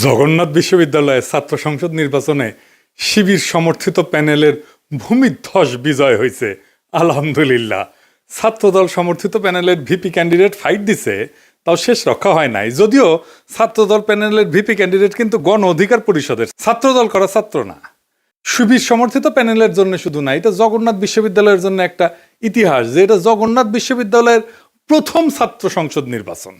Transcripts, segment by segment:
জগন্নাথ বিশ্ববিদ্যালয়ের ছাত্র সংসদ নির্বাচনে শিবির সমর্থিত প্যানেলের ভূমিধ্বস বিজয় হয়েছে। আলহামদুলিল্লাহ। ছাত্রদল সমর্থিত প্যানেলের ভিপি ক্যান্ডিডেট ফাইট দিছে, তাও শেষ রক্ষা হয় নাই। যদিও ছাত্রদল প্যানেলের ভিপি ক্যান্ডিডেট কিন্তু গণ অধিকার পরিষদের, ছাত্রদল করা ছাত্র না। শিবির সমর্থিত প্যানেলের জন্য শুধু না, এটা জগন্নাথ বিশ্ববিদ্যালয়ের জন্য একটা ইতিহাস যে এটা জগন্নাথ বিশ্ববিদ্যালয়ের প্রথম ছাত্র সংসদ নির্বাচন।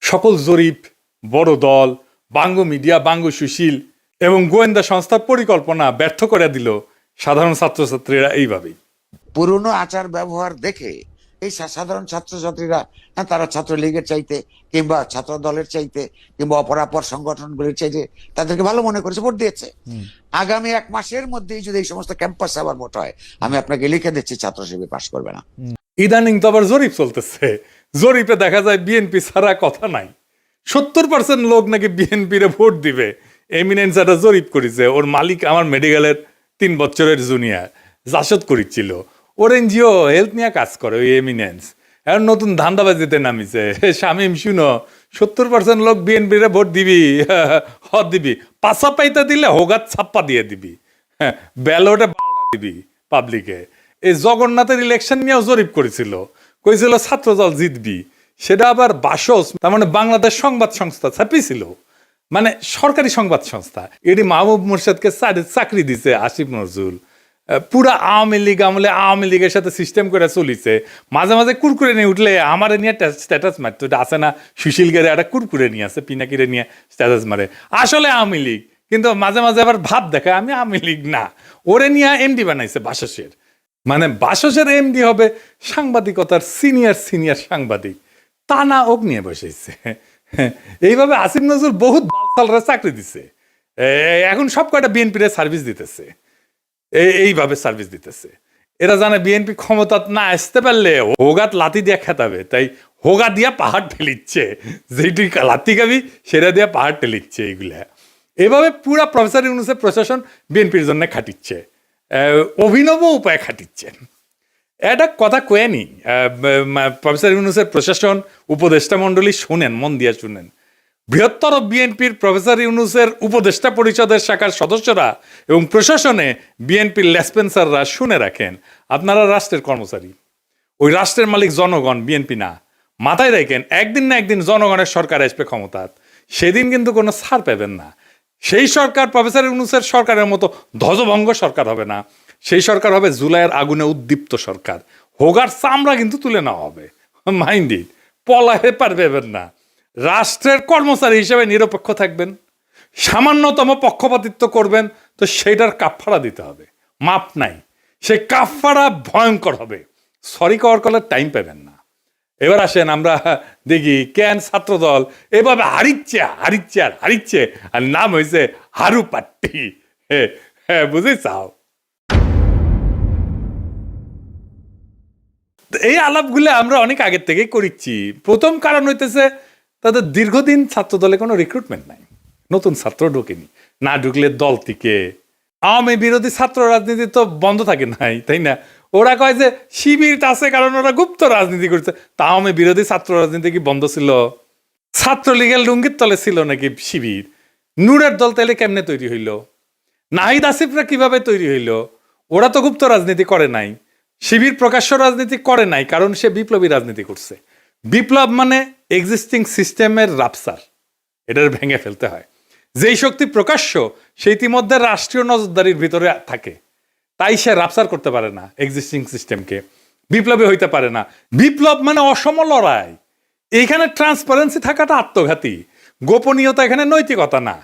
সকল জরিপ, বড় দল, বাঙ্গ মিডিয়া, বাঙ্গ সুশীল এবং গোয়েন্দা সংস্থার পরিকল্পনা ব্যর্থ করে দিল সাধারণ ছাত্রছাত্রীরা এইভাবেই। পুরনো আচার ব্যবহার দেখে এই সাধারণ ছাত্রছাত্রীরা তারা ছাত্রলীগের চাইতে কিংবা ছাত্র দলের চাইতে কিংবা অপরাপর সংগঠনগুলির চাইতে তাদেরকে ভালো মনে করেছে, ভোট দিয়েছে। আগামী 1 মাসের মধ্যেই যদি এই সমস্ত ক্যাম্পাস আবার ভোট হয়, আমি আপনাকে লিখে দিচ্ছি ছাত্র শিবির পাশ করবে না। ইদানিং তো আবার জরিপ চলতেছে, জরিপে দেখা যায় বিএনপি ছাড়া কথা নাই। 70% লোক নাকি বিএনপিরে ভোট দিবে। এমিনেন্স একটা জরিপ করেছে, ওর মালিক আমার মেডিকেলের 3 বছরের জুনিয়র জাসদ করেছিল। ওর এনজিও হেলথ নিয়ে কাজ করে ওই এমিনেন্স, এখন নতুন ধান্দাবাজিতে নামিছে। শামীম শুনো, 70% লোক বিএনপিরে ভোট দিবি, হদ দিবি, পাশা পাইতে দিলে হোগাত ছাপ্পা দিয়ে দিবি, ব্যালটে দিবি পাবলিকে। এই জগন্নাথের ইলেকশন নিয়েও জরিপ করেছিল, কইছিল ছাত্রদল জিতবি। সেটা আবার বাসস, তার মানে বাংলাদেশ সংবাদ সংস্থা ছাপিয়েছিল, মানে সরকারি সংবাদ সংস্থা। এটি মাহবুব মোর্শেদকে চাকরি দিছে আসিফ নজরুল। পুরা আওয়ামী লীগ আমলে আওয়ামী লীগের সাথে সিস্টেম করে চলিছে। মাঝে মাঝে কুরকুরে নিয়ে উঠলে আমার নিয়ে স্ট্যাটাস মারতো, এটা আছে না সুশীল গেরে একটা কুরকুরে নিয়ে আছে, পিনাকিরে নিয়ে স্ট্যাটাস মারে, আসলে আওয়ামী লীগ, কিন্তু মাঝে মাঝে আবার ভাব দেখায় আমি আওয়ামী লীগ না। ওরে নিয়ে এমডি বানাইছে বাসসের, মানে বাসসের এমডি হবে সাংবাদিকতার সিনিয়র সাংবাদিক, তা না ওক নিয়ে বসেছে। এইভাবে আসিফ নজরুল বহুত বালসালরা চাকরি দিছে, এখন সব কয়টা বিএনপির সার্ভিস দিতেছে, এইভাবে সার্ভিস দিতেছে। এরা জানে বিএনপি ক্ষমতা না আসতে পারলে হোগাত লাথি দিয়ে খেতাবে, তাই হোগা দিয়া পাহাড় ঠেলিচ্ছে, যেটি লাথি খাবি সেটা দিয়া পাহাড় ঠেলিচ্ছে। এইগুলা এভাবে পুরা প্রফেসর ইউনূসের প্রশাসন বিএনপির জন্য খাটিচ্ছে, অভিনব উপায়ে খাটিচ্ছে। এটা কথা কয়ে নি, প্রফেসর ইউনূসের প্রশাসন উপদেষ্টা মণ্ডলী শুনেন, মন দিয়ে শুনেন। বৃহত্তর বিএনপির প্রফেসর ইউনূসের উপদেষ্টা পরিষদের শাখার সদস্যরা এবং প্রশাসনে বিএনপির লেসপেন্সাররা শুনে রাখেন, আপনারা রাষ্ট্রের কর্মচারী, ওই রাষ্ট্রের মালিক জনগণ, বিএনপি না। মাথায় রাখেন, একদিন না একদিন জনগণের সরকার আসবে ক্ষমতা, সেদিন কিন্তু কোনো ছাড় পাবেন না। সেই সরকার প্রফেসর ইউনূসের সরকারের মতো ধ্বজভঙ্গ সরকার হবে না, সেই সরকার হবে জুলাইয়ের আগুনে উদ্দীপ্ত সরকার। হোগার চামড়া কিন্তু তুলে নেওয়া হবে, মাইন্ডেড, পলাহে পারবেন না। রাষ্ট্রের কর্মচারী হিসেবে নিরপেক্ষ থাকবেন, সামান্যতম পক্ষপাতিত্ব করবেন তো সেইটার কাফফারা দিতে হবে, মাপ নাই, সেই কাফফারা ভয়ঙ্কর হবে, সরি কওয়ার কলার টাইম পাবেন না। এবার আসেন আমরা দেখি কেন ছাত্রদল এভাবে হারিচ্ছে, আর নাম হয়েছে হারু পাট্টি। হ্যাঁ বুঝে চাও। এই আলাপগুলো আমরা অনেক আগের থেকেই করিচ্ছি। প্রথম কারণ হইতেছে তাদের দীর্ঘদিন ছাত্রদলে কোনো রিক্রুটমেন্ট নাই, নতুন ছাত্র ঢোকেনি, না ঢুকলে দল থেকে আওয়ামী বিরোধী ছাত্র রাজনীতি তো বন্ধ থাকে নাই, তাই না? ওরা কয় যে শিবির আছে কারণ ওরা গুপ্ত রাজনীতি করছে, তা আওয়ামী বিরোধী ছাত্র রাজনীতি কি বন্ধ ছিল? ছাত্রলীগের লুঙ্গির তলে ছিল নাকি শিবির? নূরের দল তাইলে কেমনে তৈরি হইল? নাহিদ আসিফরা কিভাবে তৈরি হইল? ওরা তো গুপ্ত রাজনীতি করে নাই, শিবির প্রকাশ্য রাজনীতি করে নাই, কারণ সে বিপ্লবী রাজনীতি করছে। বিপ্লব মানে এক্সিস্টিং সিস্টেমের রাপসার, এটার ভেঙে ফেলতে হয়। যেই শক্তি প্রকাশ্য সে ইতিমধ্যে রাষ্ট্রীয় নজরদারির ভিতরে থাকে, তাই সে রাপসার করতে পারে না এক্সিস্টিং সিস্টেমকে, বিপ্লবী হইতে পারে না। বিপ্লব মানে অসম লড়াই, এইখানে ট্রান্সপারেন্সি থাকাটা আত্মঘাতী, গোপনীয়তা এখানে নৈতিকতা না,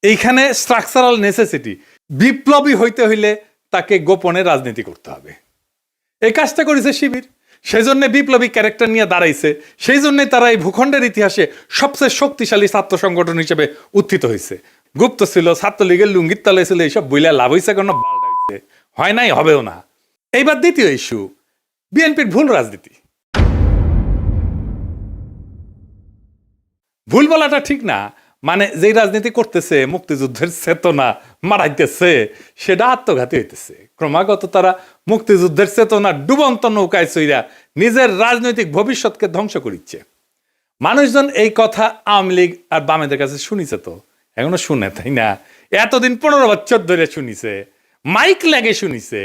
এইখানে স্ট্রাকচারাল নেসেসিটি। বিপ্লবী হইতে হইলে তাকে গোপনে রাজনীতি করতে হবে। এই কাজটা করেছে শিবির, সেই জন্য বিপ্লবী ক্যারেক্টার নিয়ে দাঁড়াইছে, সেই জন্যই তারা এই ভূখণ্ডের ইতিহাসে সবচেয়ে শক্তিশালী ছাত্র সংগঠন হিসেবে উত্থিত হয়েছে। গুপ্ত ছিল, ছাত্রলীগের লুঙ্গির তলে ছিল, এইসব বইলা লাভ হয়েছে কোনো বালটা হয়েছে, হয় নাই, হবেও না। এইবার দ্বিতীয় ইস্যু, বিএনপির ভুল রাজনীতি। ভুল বলাটা ঠিক না, মানে যেই রাজনীতি করতেছে মুক্তিযুদ্ধের চেতনা মারাইতেছে, সেটা আত্মঘাতী হইতেছে। ক্রমাগত তারা মুক্তিযুদ্ধের চেতনা ডুবন্ত নৌকায় চইরা নিজের রাজনৈতিক ভবিষ্যৎকে ধ্বংস করিচ্ছে। মানুষজন এই কথা আওয়ামী লীগ আর বামেদের কাছে শুনিছে তো, এখনো শুনে, তাই না? এতদিন 15 বছর ধরে শুনিছে, মাইক লাগে শুনিছে।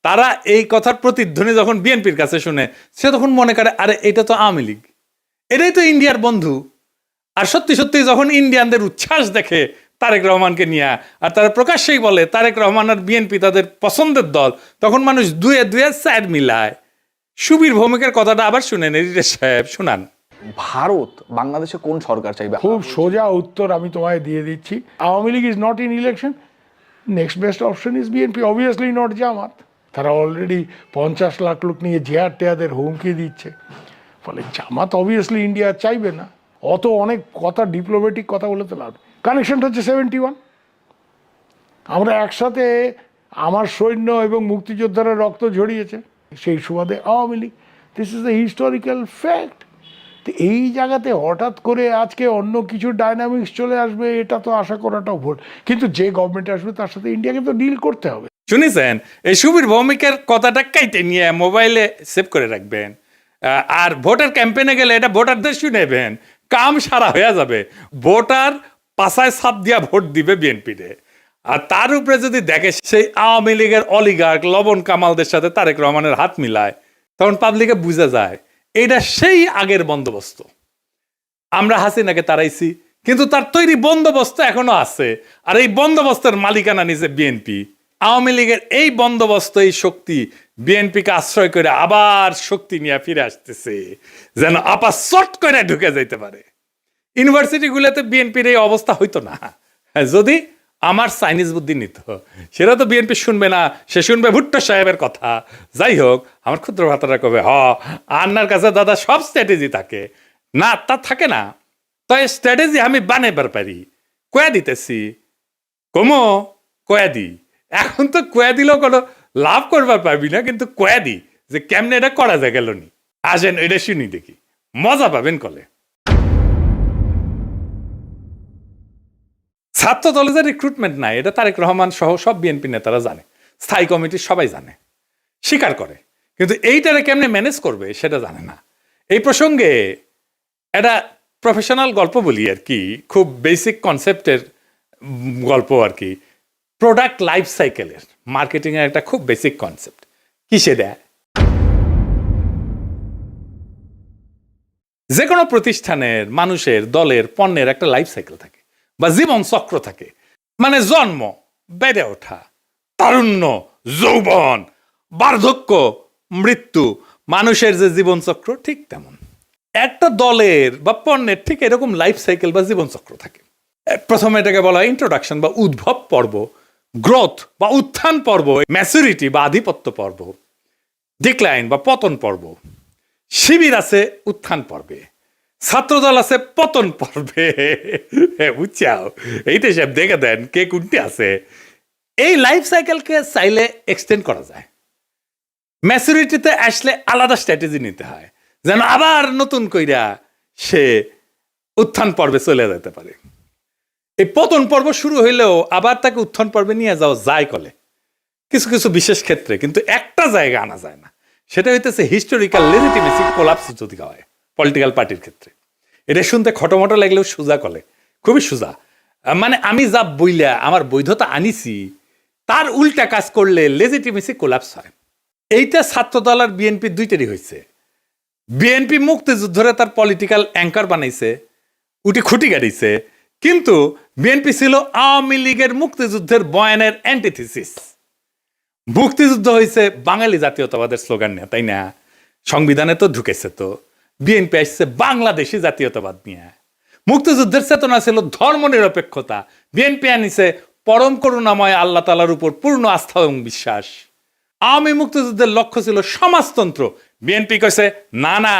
তারা এই কথার প্রতিধ্বনি যখন বিএনপির কাছে শুনে, সে তখন মনে করে আরে এটা তো আওয়ামী লীগ, এটাই তো ইন্ডিয়ার বন্ধু। আর সত্যি সত্যি যখন ইন্ডিয়ানদের উচ্ছ্বাস দেখে তারেক রহমানকে নিয়ে, আর তারা প্রকাশ্যেই বলে তারেক রহমান আর বিএনপি তাদের পছন্দের দল, তখন মানুষ দুয়ে দুয়ে স্যার মিলায়। সুবীর ভৌমিকের কথাটা আবার শুনেন, এডিটর সাহেব শুনান। ভারত বাংলাদেশে কোন সরকার চাইবে? খুব সোজা উত্তর আমি তোমায় দিয়ে দিচ্ছি। Awami League is not in election, next best option is BNP, obviously not Jamaat. তারা অলরেডি 50 লাখ লোক নিয়ে জেহার টেয়াদের হুমকি দিচ্ছে, ফলে জামাত অবভিয়াসলি ইন্ডিয়া চাইবে না। অত অনেক কথা, ডিপ্লোম্যাটিক কথা বলে তো লাভ। কানেকশনটা হচ্ছে 71। আমরা একসাথে, আমার সৈন্য এবং মুক্তিযোদ্ধারা রক্ত ঝরিয়েছে, সেই সুবাদে Awami League. This is the historical fact. তো এই জায়গাতে হঠাৎ করে আজকে অন্য কিছু ডাইনামিক্স চলে আসবে, এটা তো আশা করাটাও ভুল। কিন্তু যে গভর্নমেন্ট আসবে তার সাথে ইন্ডিয়াকে তো ডিল করতে হবে। শুনেছেন? এই সুবীর ভৌমিকের কথাটা কাইটে নিয়ে মোবাইলে সেভ করে রাখবেন, আর ভোটার ক্যাম্পেইনে গেলে এটা ভোটারদের শুনেবেন, কাম সারা হয়ে যাবে। ভোটার পাশায় ছাপ দিয়া ভোট দিবে বিএনপিতে। আর তার উপরে যদি দেখে সেই আওয়ামী লীগের অলিগার্ক লবণ কামালদের সাথে তারেক রহমানের হাত মিলায়, তখন পাবলিকে বুঝা যায় এইটা সেই আগের বন্দোবস্ত। আমরা হাসিনাকে তাড়াইছি, কিন্তু তার তৈরি বন্দোবস্ত এখনো আছে, আর এই বন্দোবস্তের মালিকানা নিছে বিএনপি। আওয়ামী লীগের এই বন্দোবস্ত, এই শক্তি বিএনপিকে আশ্রয় করে আবার শক্তি নিয়ে ফিরে আসতেছে, যেন আপা শর্ট করে ঢুকে যাইতে পারে। ইউনিভার্সিটিগুলোতে বিএনপির এই অবস্থা হইতো না যদি আমার চাইনিজ বুদ্ধি নিত। সেটা তো বিএনপি শুনবে না, সে শুনবে ভুট্টো সাহেবের কথা। যাই হোক, আমার ক্ষুদ্র ভাতারা কবে আন্নার কাছে দাদা সব স্ট্র্যাটেজি থাকে না, তা থাকে না। তাই স্ট্র্যাটেজি আমি বানাইবার পারি, কয়া দিতেছি, কমো কয়া দি। এখন তো কয়া দিলেও কোনো লাভ করবার পারবি না, কিন্তু কয়া দি যে কেমনে এটা করা যায় গেল নি। আসেন এটা শুনি দেখি, মজা পাবেন কলে। ছাত্র দলে যে রিক্রুটমেন্ট নাই, এটা তারেক রহমান সহ সব বিএনপি নেতারা জানে, স্থায়ী কমিটির সবাই জানে, স্বীকার করে। কিন্তু এইটারে কেমনে ম্যানেজ করবে সেটা জানে না। এই প্রসঙ্গে একটা প্রফেশনাল গল্প বলি আর কি, খুব বেসিক কনসেপ্টের গল্প আর কি। প্রোডাক্ট লাইফ সাইকেলের মার্কেটিংয়ের একটা খুব বেসিক কনসেপ্ট। কি সেটা? যে কোনো প্রতিষ্ঠানের, মানুষের, দলের, পণ্যের একটা লাইফ সাইকেল থাকে বা জীবন চক্র থাকে। মানে জন্ম, বেড়ে ওঠা, তারুণ্য, যৌবন, বার্ধক্য, মৃত্যু, মানুষের যে জীবন চক্র ঠিক তেমন একটা দলের বা পণ্যের ঠিক এরকম লাইফ সাইকেল বা জীবন চক্র থাকে। প্রথমে এটাকে বলা হয় ইন্ট্রোডাকশন বা উদ্ভব পর্ব, গ্রোথ বা উত্থান পর্ব, ম্যাচুরিটি বা আধিপত্য পর্ব, ডিক্লাইন বা পতন পর্ব। শিবির আছে উত্থান পর্বে, ছাত্রদল আছে পতন পর্বে। বুঝছাও? এইটা সব দেখে দেন কে কোনটি আছে। এই লাইফ সাইকেলকে চাইলে এক্সটেন্ড করা যায়। ম্যাচুরিটিতে আসলে আলাদা স্ট্র্যাটেজি নিতে হয়, যেন আবার নতুন কইরা সে উত্থান পর্বে চলে যেতে পারে। এই পতন পর্ব শুরু হইলেও আবার তাকে উত্থান পর্বে নিয়ে যাওয়া যায় কলে কিছু কিছু বিশেষ ক্ষেত্রে, কিন্তু একটা জায়গা আনা যায় না। সেটা হইতেছে হিস্টোরিক্যাল লেজিটিমেসি কোলাপস যদি হয় পলিটিক্যাল পার্টির ক্ষেত্রে। এটা শুনতে খটোমটো লাগলেও সোজা কলে, খুবই সোজা। মানে আমি যা বইলা আমার বৈধতা আনিছি তার উল্টা কাজ করলে লেজিটিমেসি কোলাপস হয়। এইটা ছাত্রদল আর বিএনপি দুইটারই হয়েছে। বিএনপি মুক্তিযুদ্ধরে তার পলিটিক্যাল অ্যাঙ্কার বানাইছে, উটি খুঁটি গাড়িছে, কিন্তু বিএনপি ছিল আওয়ামী লীগের মুক্তিযুদ্ধের বয়ানের অ্যান্টিথিসিস। মুক্তিযুদ্ধ হয়েছে বাঙালি জাতীয়তাবাদের স্লোগান নিয়ে, তাই না? সংবিধানে তো ঢুকেছে। তো বিএনপি আসছে বাংলাদেশি জাতীয়তাবাদ নিয়ে। মুক্তিযুদ্ধের চেতনা ছিল ধর্ম নিরপেক্ষতা, বিএনপি আনিছে পরম করুণাময় আল্লাহ তাআলার উপর পূর্ণ আস্থা এবং বিশ্বাস। আওয়ামী মুক্তিযুদ্ধের লক্ষ্য ছিল সমাজতন্ত্র, বিএনপি কইছে না না,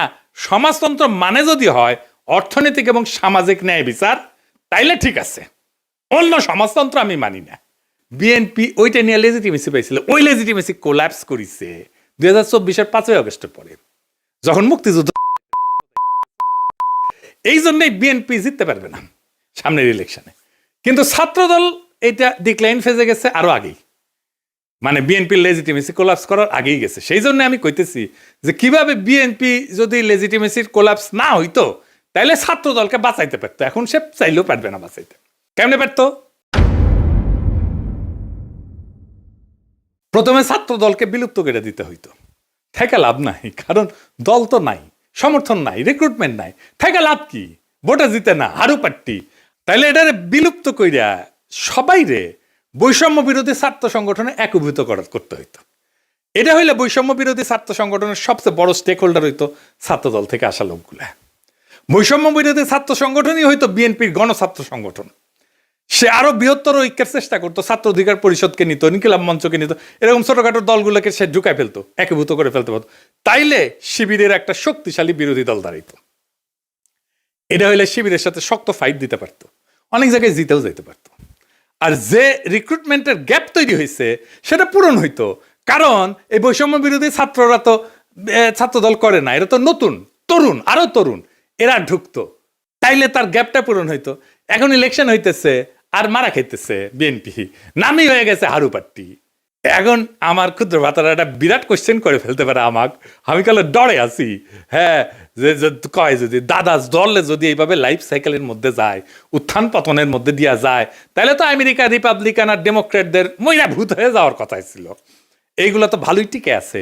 সমাজতন্ত্র মানে যদি হয় অর্থনৈতিক এবং সামাজিক ন্যায় বিচার, তাইলে ঠিক আছে, অন্য সমাজতন্ত্র আমি মানি না। বিএনপি ওইটা নিয়ে লেজিটিমেসি পাইছিল, ওই লেজিটিমেসি কোল্যাপস করেছে 2024-এর 5ই আগস্টের পরে, যখন মুক্তিযুদ্ধ। এই জন্যই বিএনপি জিততে পারবে না সামনের ইলেকশনে। কিন্তু ছাত্রদল এটা ডিক্লাইন ফেজে গেছে আরো আগেই, মানে বিএনপির লেজিটিমেসি কোলাপস করার আগেই গেছে। সেই জন্য আমি কইতেছি যে কিভাবে বিএনপি যদি লেজিটিমেসির কোলাপস না হইতো তাইলে ছাত্রদলকে বাঁচাইতে পারতো, এখন সে চাইলেও পারবে না বাঁচাইতে। কেমনে পারত? প্রথমে ছাত্র দলকে বিলুপ্ত করে দিতে হইতো, থেকে লাভ নাই, কারণ দল তো নাই, সমর্থন নাই, রিক্রুটমেন্ট নাই, থেকে লাভ কি? ভোটে জিতে না, হারু পাট্টি। তাইলে এটারে বিলুপ্ত কইরা সবাই রে বৈষম্য বিরোধী ছাত্র সংগঠনে একীভূত করতে হইতো। এটা হইলে বৈষম্য বিরোধী ছাত্র সংগঠনের সবচেয়ে বড় স্টেক হোল্ডার হইতো ছাত্র দল থেকে আসা লোকগুলা। বৈষম্য বিরোধী ছাত্র সংগঠনই হইতো বিএনপির গণছাত্র সংগঠন। সে আরো বৃহত্তর ঐক্যের চেষ্টা করতো, ছাত্র অধিকার পরিষদকে নিত, ইনকিলাব মঞ্চকে নিত, এরকম ছোটখাটো দলগুলোকে সে ঢুকায় ফেলতো, একীভূত করে ফেলতে পারতো। তাইলে শিবিরের একটা শক্তিশালী বিরোধী দল দাঁড়াইতো। এটা হইলে শিবিরের সাথে শক্ত ফাইট দিতে পারতো, অনেক জায়গায় জিতেও যেতে পারতো। আর যে রিক্রুটমেন্টের গ্যাপ তৈরি হয়েছে সেটা পূরণ হইতো, কারণ এই বৈষম্য বিরোধী ছাত্ররা তো ছাত্র দল করে না, এরা তো নতুন তরুণ, আরো তরুণ, এরা ঢুকতো, তাইলে তার গ্যাপটা পূরণ হইতো। এখন ইলেকশন হইতেছে আর মারা খাইতেছে বিএনপি, নামই হয়ে গেছে হারু পাট্টি। এখন আমার ক্ষুদ্র ভাতারা একটা বিরাট কোশ্চেন করে ফেলতে পারে আমাকে, আমি কালে ডরে আছি। হ্যাঁ, যে কয় যদি দাদা দলে যদি এইভাবে লাইফ সাইকেলের মধ্যে যায়, উত্থান পতনের মধ্যে দিয়া যায়, তাহলে তো আমেরিকা রিপাবলিকান আর ডেমোক্রেটদের মইরা ভূত হয়ে যাওয়ার কথাই ছিল। এইগুলো তো ভালোই টিকে আছে।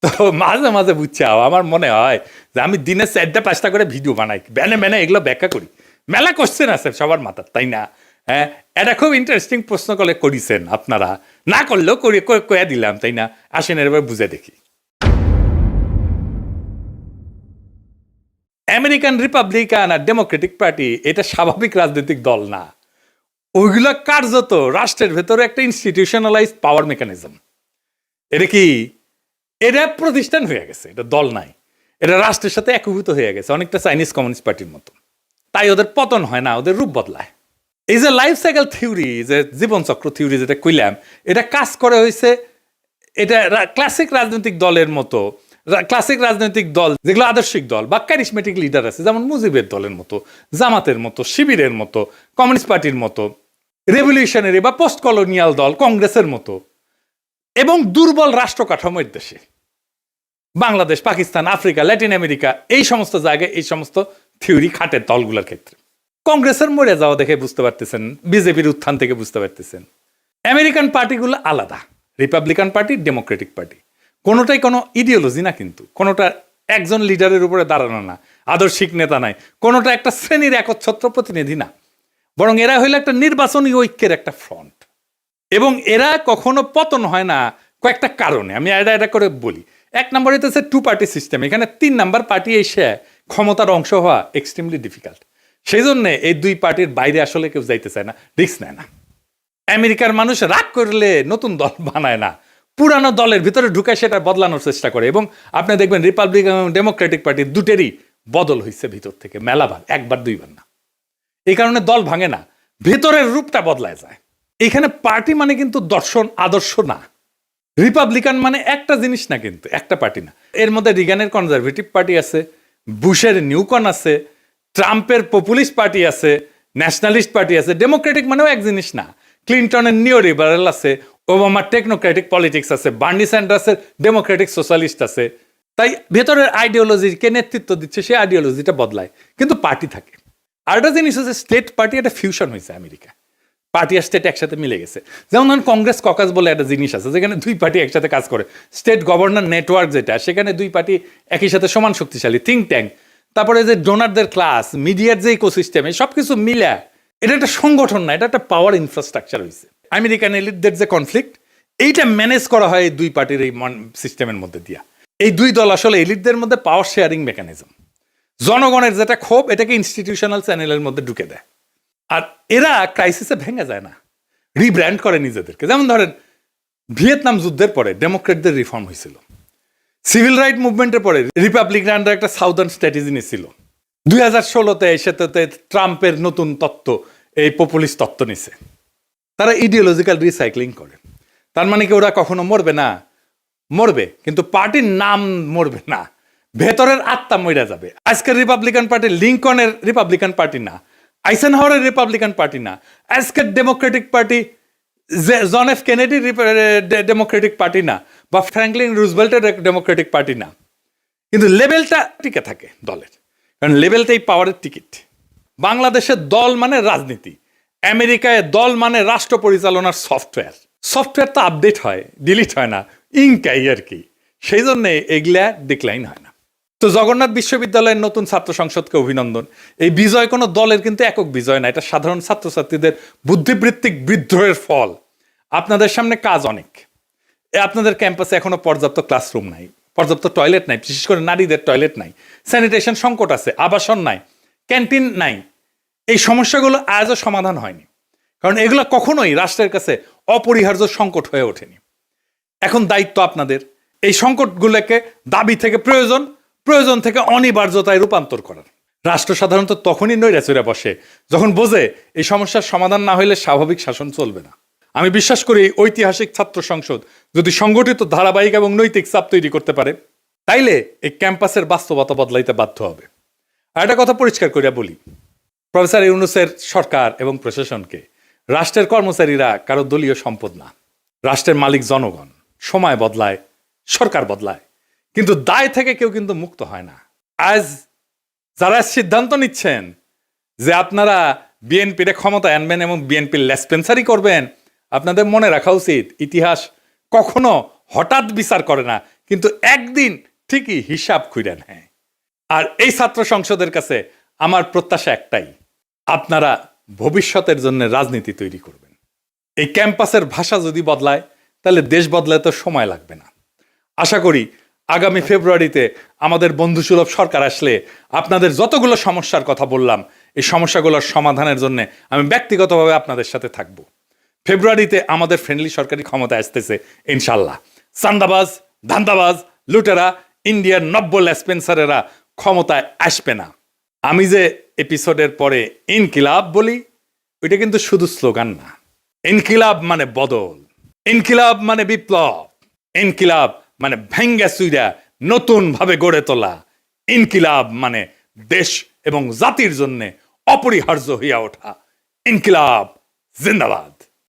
তো মাঝে মাঝে বুঝছাও আমার মনে হয় যে আমি দিনে 4-5টা করে ভিডিও বানাই, ব্যানে এগুলো ব্যাখ্যা করি। মেলা কোশ্চেন আছে সবার মাথার, তাই না? হ্যাঁ, এটা খুব ইন্টারেস্টিং প্রশ্ন করে করেছেন আপনারা, না করলেও কয়ে দিলাম, তাই না? আসেন এবার বুঝে দেখি। আমেরিকান রিপাবলিকান আর ডেমোক্রেটিক পার্টি এটা স্বাভাবিক রাজনৈতিক দল না, ওইগুলো কার্যত রাষ্ট্রের ভেতরে একটা ইনস্টিটিউশনালাইজড পাওয়ার মেকানিজম। এটা কি? এটা প্রতিষ্ঠান হয়ে গেছে, এটা দল নাই, এটা রাষ্ট্রের সাথে একীভূত হয়ে গেছে, অনেকটা চাইনিজ কমিউনিস্ট পার্টির মতো। তাই ওদের পতন হয় না, ওদের রূপ বদলায়। এই যে লাইফ সাইকেল থিওরি, যে জীবনচক্র থিওরি যেটা কইলাম, এটা কাজ করে হয়েছে, এটা ক্লাসিক রাজনৈতিক দলের মতো, ক্লাসিক রাজনৈতিক দল যেগুলো আদর্শিক দল বা ক্যারিসমেটিক লিডার আছে, যেমন মুজিবের দলের মতো, জামাতের মতো, শিবিরের মতো, কমিউনিস্ট পার্টির মতো, রেভলিউশনারি বা পোস্ট কলোনিয়াল দল কংগ্রেসের মতো, এবং দুর্বল রাষ্ট্র কাঠামোর দেশে Bangladesh, Pakistan, Africa, Latin America, এই সমস্ত জায়গায় এই সমস্ত থিওরি খাটে দলগুলোর ক্ষেত্রে। কংগ্রেসের মরে যাওয়া দেখে বুঝতে পারতেছেন, বিজেপির উত্থান থেকে বুঝতে পারতেছেন। আমেরিকান পার্টিগুলো আলাদা, রিপাবলিকান পার্টি, ডেমোক্রেটিক পার্টি, কোনোটাই কোনো ইডিওলজি না, কিন্তু কোনোটা একজন লিডারের উপরে দাঁড়ানো না, আদর্শিক নেতা নাই, কোনোটা একটা শ্রেণীর একচ্ছত্র প্রতিনিধি না, বরং এরা হইলো একটা নির্বাচনী ঐক্যের একটা ফ্রন্ট। এবং এরা কখনো পতন হয় না কয়েকটা কারণে, আমি এটা করে বলি। এক নম্বর হইতেছে 2 পার্টি সিস্টেম, এখানে 3 নাম্বার পার্টি এসে ক্ষমতার অংশ হওয়া এক্সট্রিমলি ডিফিকাল্ট। সেই জন্য এই 2 পার্টির বাইরে আসলে কেউ যাইতে চায় না, রিস্ক নেয় না। আমেরিকার মানুষ রাগ করলে নতুন দল বানায় না, পুরানো দলের ভিতরে ঢুকে সেটা বদলানোর চেষ্টা করে। এবং আপনি দেখবেন রিপাবলিকান এবং ডেমোক্রেটিক পার্টি দুটেরই বদল হয়েছে ভিতর থেকে মেলাবার, 1-2 বার না। এই কারণে দল ভাঙে না, ভেতরের রূপটা বদলায় যায়। এখানে পার্টি মানে কিন্তু দর্শন, আদর্শ না। রিপাবলিকান মানে একটা জিনিস না, কিন্তু একটা পার্টি না। এর মধ্যে রিগানের কনজারভেটিভ পার্টি আছে, বুশের নিউকন আছে, ট্রাম্পের পপুলিস্ট পার্টি আছে, ন্যাশনালিস্ট পার্টি আছে। ডেমোক্রেটিক মানেও এক জিনিস না। ক্লিন্টনের নিও লিবারেল আছে, ওবামার টেকনোক্রেটিক পলিটিক্স আছে, বার্নি স্যান্ডার্সের ডেমোক্রেটিক সোশ্যালিস্ট আছে। তাই ভেতরের আইডিওলজিকে নেতৃত্ব দিচ্ছে, সেই আইডিওলজিটা বদলায়, কিন্তু পার্টি থাকে। আর একটা জিনিস হচ্ছে স্টেট পার্টি, একটা ফিউশন হয়েছে আমেরিকা, পার্টি আর স্টেট একসাথে মিলে গেছে। যেমন ধরুন কংগ্রেস ককাস বলে একটা জিনিস আছে, যেখানে 2 পার্টি একসাথে কাজ করে। স্টেট গভর্নর নেটওয়ার্ক যেটা, সেখানে 2 পার্টি একই সাথে সমান শক্তিশালী। থিঙ্ক ট্যাঙ্ক, তারপরে যে ডোনারদের ক্লাস, মিডিয়ার যে ইকোসিস্টেম, সব কিছু মিলে এটা একটা সংগঠন না, এটা একটা পাওয়ার ইনফ্রাস্ট্রাকচার হয়েছে। আমেরিকান এলিটদের যে কনফ্লিক্ট, এইটা ম্যানেজ করা হয় এই 2 পার্টির এই সিস্টেমের মধ্যে দিয়া। এই 2 দল আসলে এলিটদের মধ্যে পাওয়ার শেয়ারিং মেকানিজম। জনগণের যেটা ক্ষোভ, এটাকে ইনস্টিটিউশনাল চ্যানেলের মধ্যে ঢুকে দেয়। আর এরা ক্রাইসিসে ভেঙে যায় না, রিব্র্যান্ড করে নিজেদেরকে। যেমন ধরেন ভিয়েতনাম যুদ্ধের পরে ডেমোক্রেটদের রিফর্ম হয়েছিল, সিভিল রাইট মুভমেন্টের পরে রিপাবলিকানরা একটা সাউদার্ন স্ট্র্যাটেজি নিয়েছিল, 2016-তে সেটাতে ট্রাম্পের নতুন তত্ত্ব, এই পপুলিস্ট তত্ত্ব নিছে। তারা ইডিওলজিক্যাল রিসাইক্লিং করে। তার মানে কি ওরা কখনো মরবে না? মরবে, কিন্তু পার্টির নাম মরবে না, ভেতরের আত্মা মরে যাবে। আজকের রিপাবলিকান পার্টি লিঙ্কনের রিপাবলিকান পার্টি না, আইসেনহাওয়ারের রিপাবলিকান পার্টি না, আজকের ডেমোক্রেটিক পার্টি জন এফ কেনেডির ডেমোক্রেটিক পার্টি না, বা ফ্র্যাঙ্কলিন রুজভেল্টের ডেমোক্রেটিক পার্টি না। কিন্তু লেভেলটা টিকে থাকে দলের, কারণ লেভেলটাই পাওয়ারের টিকিট। বাংলাদেশের দল মানে রাজনীতি, আমেরিকায় দল মানে রাষ্ট্র পরিচালনার সফটওয়্যার। সফটওয়্যার তো আপডেট হয়, ডিলিট হয় না, ইনকাই আর কি। সেই জন্যে এগুলা ডিক্লাইন হয় না। তো জগন্নাথ বিশ্ববিদ্যালয়ের নতুন ছাত্র সংসদকে অভিনন্দন। এই বিজয় কোনো দলের কিন্তু একক বিজয় না, এটা সাধারণ ছাত্রছাত্রীদের বুদ্ধিবৃত্তিক বিদ্রোহের ফল। আপনাদের সামনে কাজ অনেক। আপনাদের ক্যাম্পাসে এখনো পর্যাপ্ত ক্লাসরুম নাই, পর্যাপ্ত টয়লেট নাই, বিশেষ করে নারীদের টয়লেট নাই, স্যানিটেশন সংকট আছে, আবাসন নাই, ক্যান্টিন নাই। এই সমস্যাগুলো আজও সমাধান হয়নি, কারণ এগুলো কখনোই রাষ্ট্রের কাছে অপরিহার্য সংকট হয়ে ওঠেনি। এখন দায়িত্ব আপনাদের এই সংকটগুলোকে দাবি থেকে প্রয়োজন, প্রয়োজন থেকে অনিবার্যতায় রূপান্তর করার। রাষ্ট্র সাধারণত তখনই নৈরাচৈরা বসে যখন বোঝে এই সমস্যার সমাধান না হলে স্বাভাবিক শাসন চলবে না। আমি বিশ্বাস করি ঐতিহাসিক ছাত্র সংসদ যদি সংগঠিত, ধারাবাহিক এবং নৈতিক চাপ তৈরি করতে পারে, তাইলে এই ক্যাম্পাসের বাস্তবতা বদলাইতে বাধ্য হবে। আর একটা কথা পরিষ্কার করিয়া বলি, প্রফেসর ইউনূসের সরকার এবং প্রশাসনকে রাষ্ট্রের কর্মচারীরা কারো দলীয় সম্পদ না। রাষ্ট্রের মালিক জনগণ। সময় বদলায়, সরকার বদলায়, কিন্তু দায় থেকে কেউ কিন্তু মুক্ত হয় না। আজ যারা সিদ্ধান্ত নিচ্ছেন যে আপনারা বিএনপির ক্ষমতায় আনবেন এবং বিএনপির লেসপেন্সারি করবেন, আপনাদের মনে রাখা উচিত ইতিহাস কখনো হঠাৎ বিচার করে না, কিন্তু একদিন ঠিকই হিসাব খুঁড়ে নেয়। আর এই ছাত্র সংসদের কাছে আমার প্রত্যাশা একটাই, আপনারা ভবিষ্যতের জন্য রাজনীতি তৈরি করবেন। এই ক্যাম্পাসের ভাষা যদি বদলায়, তাহলে দেশ বদলায় তো সময় লাগবে না। আশা করি আগামী ফেব্রুয়ারিতে আমাদের বন্ধুসুলভ সরকার আসলে আপনাদের যতগুলো সমস্যার কথা বললাম, এই সমস্যাগুলোর সমাধানের জন্য আমি ব্যক্তিগতভাবে আপনাদের সাথে থাকব। ফেব্রুয়ারিতে আমাদের ফ্রেন্ডলি সরকারি ক্ষমতা আসতেছে ইনশাল্লাহ। চান্দাবাজ, ধান্দাবাজ, লুটেরা, ইন্ডিয়ার নব্য লেসপেন্সারেরা ক্ষমতায় আসবে না। আমি যে এপিসোডের পরে ইনকিলাব বলি, ওইটা কিন্তু শুধু স্লোগান না। ইনকিলাব মানে বদল, ইনকিলাব মানে বিপ্লব, ইনকিলাব মানে ভেঙ্গা চুইরা নতুন ভাবে গড়ে তোলা, ইনকিলাব মানে দেশ এবং জাতির জন্য অপরিহার্য হইয়া ওঠা। ইনকিলাব জিন্দাবাদ।